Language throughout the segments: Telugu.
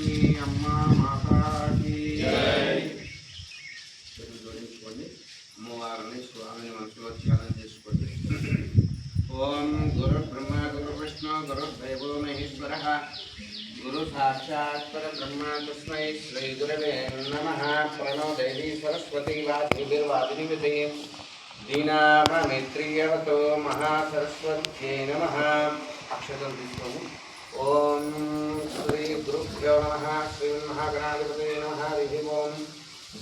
లక్ష్మీ అమ్మ మాతాకి జోడించుకోండి. అమ్మవారిని స్వామిని మనసులో ధ్యానం చేసుకోండి. ఓం గురు బ్రహ్మ గురు విష్ణు గురు దేవో మహేశ్వర గురు సాక్షాత్ పరబ్రహ్మ తస్మై శ్రీ గురవే నమః. ప్రణో దేవీ సరస్వతి వాగ్దేవీర్వాదినివతే దీనామేత్రియవతో మహాసరస్వత్యై నమః. అక్షతం తీసుకోండి. ఓం శ్రీ గురుభ్యో నమః. శ్రీమన్మహాగణాధిపతే నమః. హరి ఓం.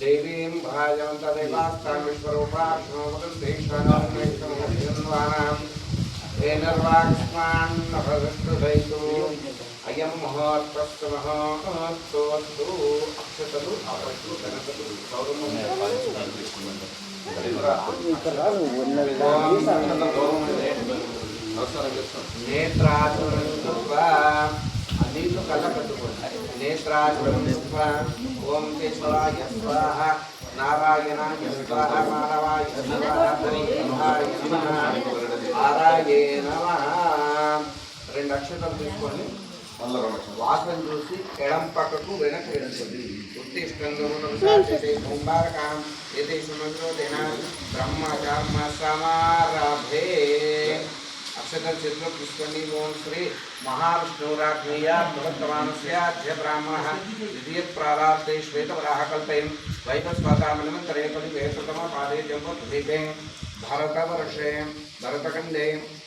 దేవీం భాజవంతదేవాస్తాం విశ్వరూపాక్షణో వదంతే క్షణోన్వేషణోన్వానాం ఏనర్వాక్ష్మాన్ నభదస్తు అయం మహోత్సవ మహోత్సవస్తు. అక్షతలు అపక్షు గణపతులు గౌరవం నేత్రాచరణం నీళ్లు కళ్ళ కట్టుకోండి. నేత్రాచరణం ఓం కేశవాయ స్వాహ నారాయణాయ స్వాహ మానవాయ నారాయ నమః. 2 అక్షతలు తీసుకొని వాసన చూసి ఎడం పక్కకు వెనక్కి వెళ్ళండి. ఉత్తిష్టంగముంబారకాం ఏదే సుమంత్రోదేన బ్రహ్మకర్మ సమారభే. అక్షతం చేతిలో తీసుకోండి. ఓం శ్రీ మహావిష్ణురాజ్ఞేయ బృహత్తమానస్యాధ్య బ్రాహ్మణ ద్వితీయ ప్రారాబ్ధే శ్వేతవరాహ కల్పయం వైవస్వాతామనిమంతరే పరివేశతమ పాదే జంబోద్వీపే భారతవర్షే భరతఖండే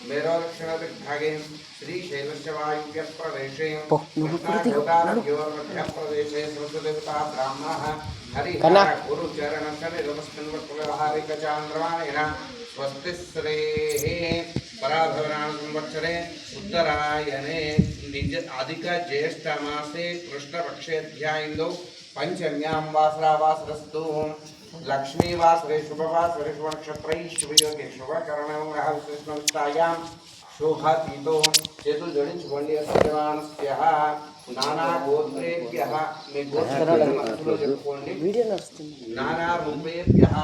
మేరోదక్షిణదిగ్భాగే శ్రీశైలస్య వాయువ్య ప్రదేశే కృష్ణాగోదావరియోర్మధ్యప్రదేశే సంస్కృతదేవతా బ్రాహ్మణः హరిహర గురుచరణ సన్నిధమస్మిన్ వ్యవహారిక చాంద్రమాణేన స్వస్తి శ్రేః పరాభవనామ సంవత్సరే ఉత్తరాయణే అధిక జ్యేష్ఠమాసే కృష్ణపక్షేధ్యాయిందో పంచమ్యాం వాసరావాసరస్తు. లక్ష్మీవాసరే శుభవాసరే శుభనక్షత్రై శుభయోగే శుభకరణంగ్రహ విశేషణాయాం శోభాతీతో. చేతులు జోడించుకోండి. సత్యమానస్యః నానా గోత్రేభ్యః మీ గోత్రాలను మనసులో చెప్పుకోండి. నానా రూపేభ్యః